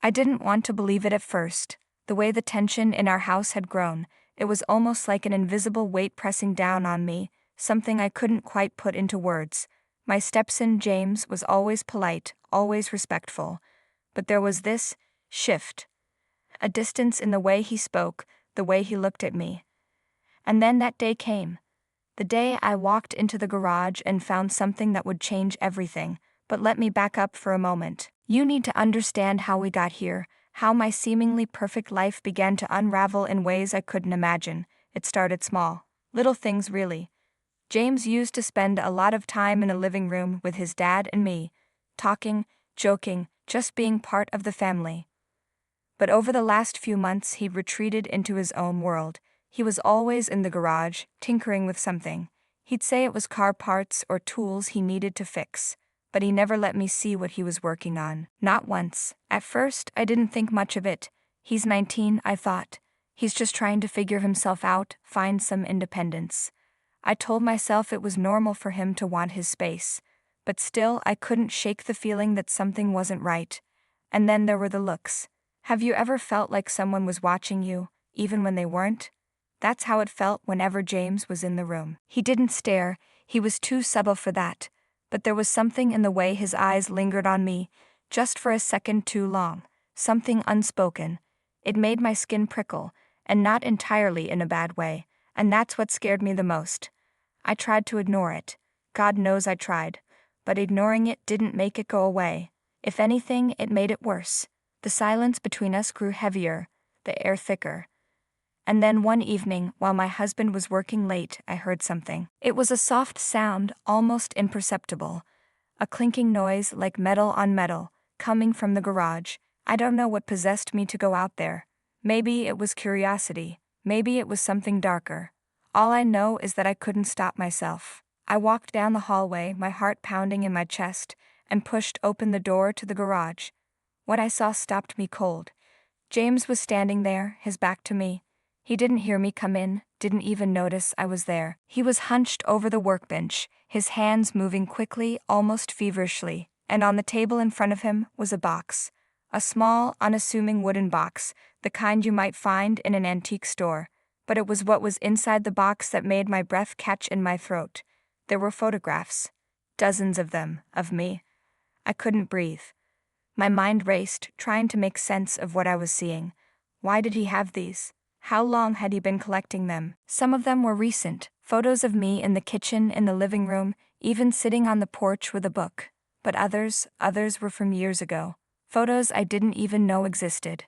I didn't want to believe it at first. The way the tension in our house had grown, it was almost like an invisible weight pressing down on me, something I couldn't quite put into words. My stepson, James, was always polite, always respectful. But there was this shift. A distance in the way he spoke, the way he looked at me. And then that day came. The day I walked into the garage and found something that would change everything. But let me back up for a moment. You need to understand how we got here, how my seemingly perfect life began to unravel in ways I couldn't imagine. It started small. Little things, really. James used to spend a lot of time in a living room with his dad and me, talking, joking, just being part of the family. But over the last few months he retreated into his own world. He was always in the garage, tinkering with something. He'd say it was car parts or tools he needed to fix, but he never let me see what he was working on. Not once. At first, I didn't think much of it. He's 19, I thought. He's just trying to figure himself out, find some independence. I told myself it was normal for him to want his space, but still I couldn't shake the feeling that something wasn't right. And then there were the looks. Have you ever felt like someone was watching you, even when they weren't? That's how it felt whenever James was in the room. He didn't stare, he was too subtle for that, but there was something in the way his eyes lingered on me, just for a second too long, something unspoken. It made my skin prickle, and not entirely in a bad way, and that's what scared me the most. I tried to ignore it. God knows I tried, but ignoring it didn't make it go away. If anything, it made it worse. The silence between us grew heavier, the air thicker. And then one evening, while my husband was working late, I heard something. It was a soft sound, almost imperceptible. A clinking noise like metal on metal, coming from the garage. I don't know what possessed me to go out there. Maybe it was curiosity. Maybe it was something darker. All I know is that I couldn't stop myself. I walked down the hallway, my heart pounding in my chest, and pushed open the door to the garage. What I saw stopped me cold. James was standing there, his back to me. He didn't hear me come in, didn't even notice I was there. He was hunched over the workbench, his hands moving quickly, almost feverishly, and on the table in front of him was a box. A small, unassuming wooden box, the kind you might find in an antique store. But it was what was inside the box that made my breath catch in my throat. There were photographs. Dozens of them, of me. I couldn't breathe. My mind raced, trying to make sense of what I was seeing. Why did he have these? How long had he been collecting them? Some of them were recent, photos of me in the kitchen, in the living room, even sitting on the porch with a book. But others were from years ago. Photos I didn't even know existed.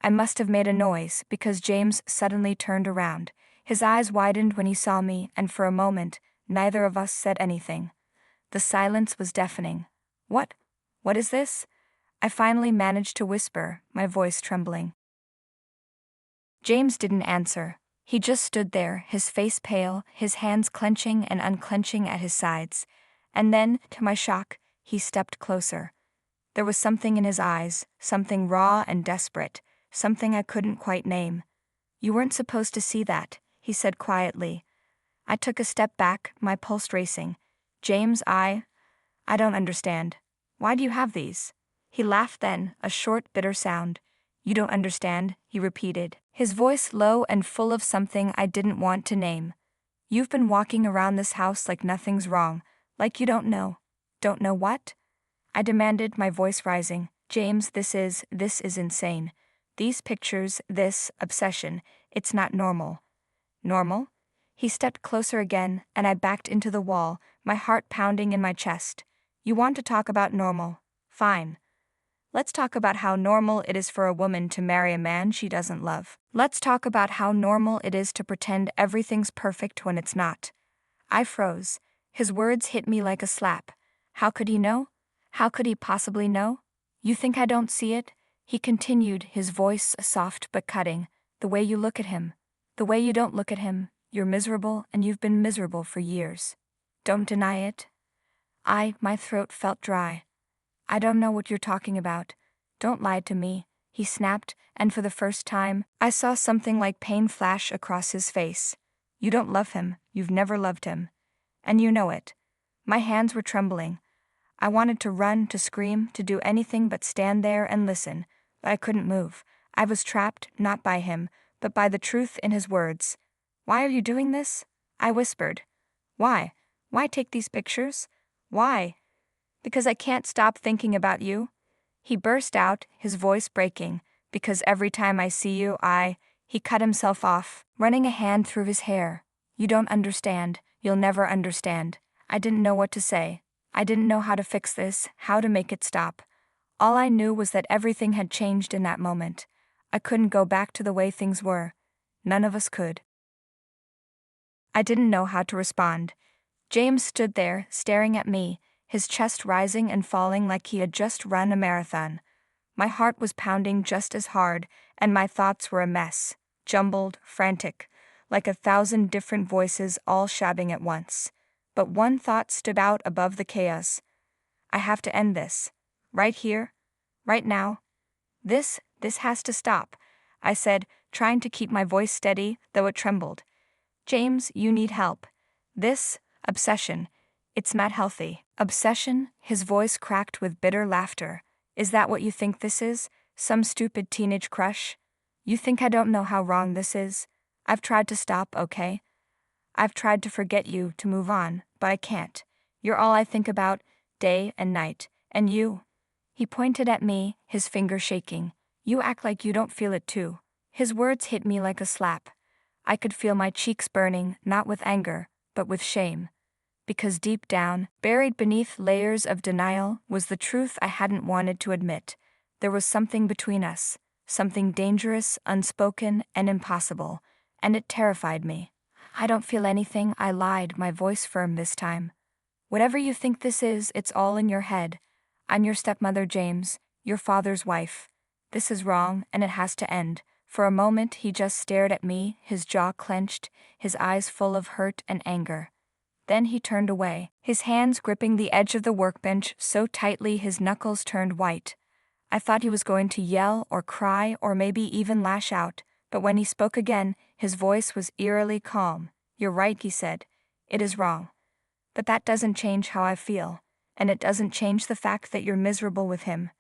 I must have made a noise, because James suddenly turned around. His eyes widened when he saw me, and for a moment, neither of us said anything. The silence was deafening. What is this? I finally managed to whisper, my voice trembling. James didn't answer. He just stood there, his face pale, his hands clenching and unclenching at his sides. And then, to my shock, he stepped closer. There was something in his eyes, something raw and desperate, something I couldn't quite name. You weren't supposed to see that, he said quietly. I took a step back, my pulse racing. James, I don't understand. Why do you have these? He laughed then, a short, bitter sound. You don't understand, he repeated, his voice low and full of something I didn't want to name. You've been walking around this house like nothing's wrong, like you don't know. Don't know what? I demanded, my voice rising. James, this is insane. These pictures, this obsession, it's not normal. Normal? He stepped closer again, and I backed into the wall, my heart pounding in my chest. You want to talk about normal? Fine. Let's talk about how normal it is for a woman to marry a man she doesn't love. Let's talk about how normal it is to pretend everything's perfect when it's not. I froze. His words hit me like a slap. How could he know? How could he possibly know? You think I don't see it? He continued, his voice soft but cutting. The way you look at him. The way you don't look at him. You're miserable, and you've been miserable for years. Don't deny it. My throat felt dry. I don't know what you're talking about. Don't lie to me, he snapped, and for the first time, I saw something like pain flash across his face. You don't love him, you've never loved him. And you know it. My hands were trembling. I wanted to run, to scream, to do anything but stand there and listen, but I couldn't move. I was trapped, not by him, but by the truth in his words. "Why are you doing this?" I whispered. "Why? Why take these pictures? Why?" "Because I can't stop thinking about you." He burst out, his voice breaking. "Because every time I see you, He cut himself off, running a hand through his hair. "You don't understand. You'll never understand." I didn't know what to say. I didn't know how to fix this, how to make it stop. All I knew was that everything had changed in that moment. I couldn't go back to the way things were. None of us could. I didn't know how to respond. James stood there, staring at me, his chest rising and falling like he had just run a marathon. My heart was pounding just as hard, and my thoughts were a mess, jumbled, frantic, like 1,000 different voices all shouting at once. But one thought stood out above the chaos. I have to end this. Right here. Right now. This has to stop, I said, trying to keep my voice steady, though it trembled. "James, you need help. This obsession, it's not healthy." "Obsession?" His voice cracked with bitter laughter. "Is that what you think this is? Some stupid teenage crush? You think I don't know how wrong this is? I've tried to stop, okay? I've tried to forget you, to move on, but I can't. You're all I think about, day and night. And you." He pointed at me, his finger shaking. "You act like you don't feel it too." His words hit me like a slap. I could feel my cheeks burning, not with anger, but with shame. Because deep down, buried beneath layers of denial, was the truth I hadn't wanted to admit. There was something between us, something dangerous, unspoken, and impossible, and it terrified me. "I don't feel anything," I lied, my voice firm this time. "Whatever you think this is, it's all in your head. I'm your stepmother, James, your father's wife. This is wrong, and it has to end." For a moment he just stared at me, his jaw clenched, his eyes full of hurt and anger. Then he turned away, his hands gripping the edge of the workbench so tightly his knuckles turned white. I thought he was going to yell or cry or maybe even lash out, but when he spoke again, his voice was eerily calm. "You're right," he said. "It is wrong. But that doesn't change how I feel, and it doesn't change the fact that you're miserable with him.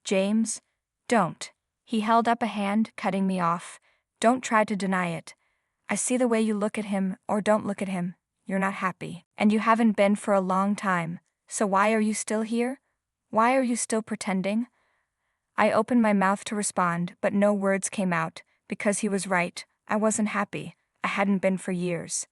James, don't." He held up a hand, cutting me off. "Don't try to deny it. I see the way you look at him, or don't look at him. You're not happy. And you haven't been for a long time. So why are you still here? Why are you still pretending?" I opened my mouth to respond, but no words came out, because he was right. I wasn't happy. I hadn't been for years.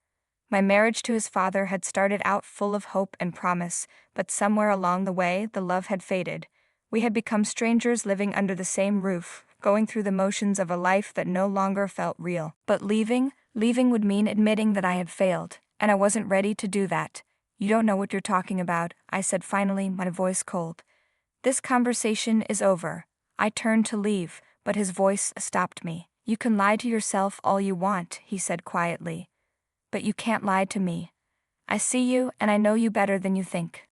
My marriage to his father had started out full of hope and promise, but somewhere along the way, the love had faded. We had become strangers living under the same roof, going through the motions of a life that no longer felt real. But leaving would mean admitting that I had failed, and I wasn't ready to do that. "You don't know what you're talking about," I said finally, my voice cold. "This conversation is over." I turned to leave, but his voice stopped me. "You can lie to yourself all you want," he said quietly. "But you can't lie to me. I see you, and I know you better than you think."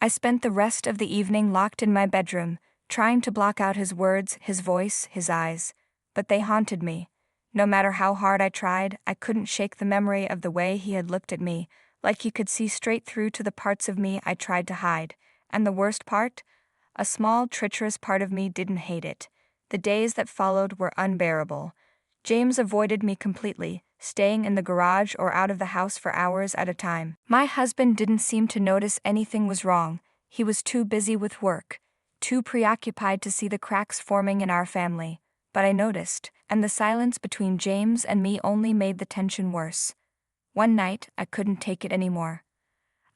I spent the rest of the evening locked in my bedroom, trying to block out his words, his voice, his eyes. But they haunted me. No matter how hard I tried, I couldn't shake the memory of the way he had looked at me, like he could see straight through to the parts of me I tried to hide. And the worst part? A small, treacherous part of me didn't hate it. The days that followed were unbearable. James avoided me completely, staying in the garage or out of the house for hours at a time. My husband didn't seem to notice anything was wrong. He was too busy with work, too preoccupied to see the cracks forming in our family. But I noticed, and the silence between James and me only made the tension worse. One night, I couldn't take it anymore.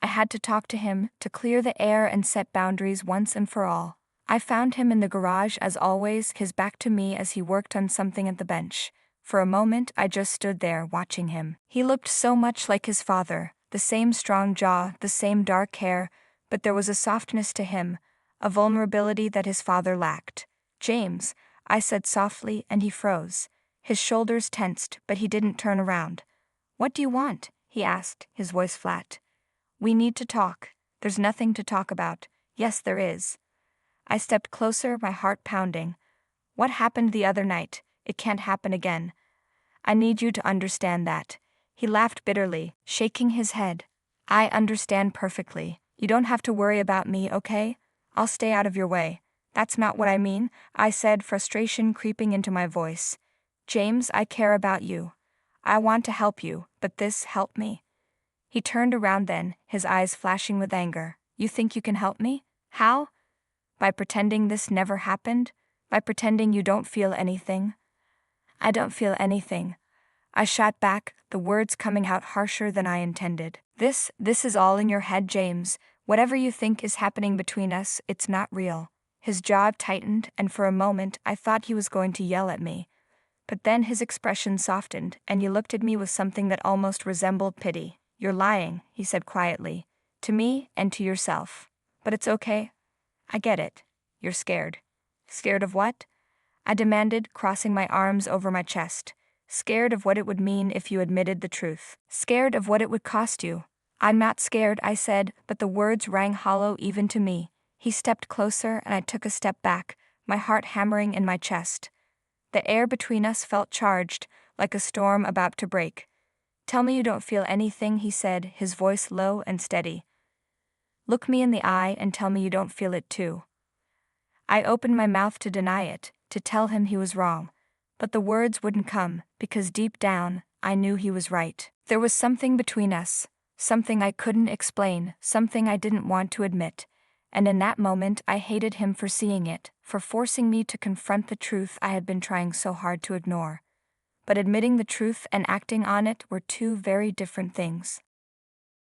I had to talk to him, to clear the air and set boundaries once and for all. I found him in the garage as always, his back to me as he worked on something at the bench. For a moment, I just stood there, watching him. He looked so much like his father, the same strong jaw, the same dark hair, but there was a softness to him, a vulnerability that his father lacked. "James," I said softly, and he froze. His shoulders tensed, but he didn't turn around. "What do you want?" he asked, his voice flat. "We need to talk. There's nothing to talk about." "Yes, there is." I stepped closer, my heart pounding. "What happened the other night? It can't happen again. I need you to understand that." He laughed bitterly, shaking his head. "I understand perfectly. You don't have to worry about me, okay? I'll stay out of your way. That's not what I mean, I said, frustration creeping into my voice. James, I care about you. I want to help you, but this help me. He turned around then, his eyes flashing with anger. You think you can help me? How? By pretending this never happened? By pretending you don't feel anything? I don't feel anything. I shot back, the words coming out harsher than I intended. This is all in your head, James. Whatever you think is happening between us, it's not real. His jaw tightened, and for a moment I thought he was going to yell at me. But then his expression softened, and he looked at me with something that almost resembled pity. You're lying, he said quietly. To me and to yourself. But it's okay. I get it. You're scared. Scared of what? I demanded, crossing my arms over my chest. Scared of what it would mean if you admitted the truth. Scared of what it would cost you. I'm not scared, I said, but the words rang hollow even to me. He stepped closer and I took a step back, my heart hammering in my chest. The air between us felt charged, like a storm about to break. Tell me you don't feel anything, he said, his voice low and steady. Look me in the eye and tell me you don't feel it too. I opened my mouth to deny it, to tell him he was wrong. But the words wouldn't come, because deep down, I knew he was right. There was something between us, something I couldn't explain, something I didn't want to admit. And in that moment I hated him for seeing it, for forcing me to confront the truth I had been trying so hard to ignore. But admitting the truth and acting on it were two very different things.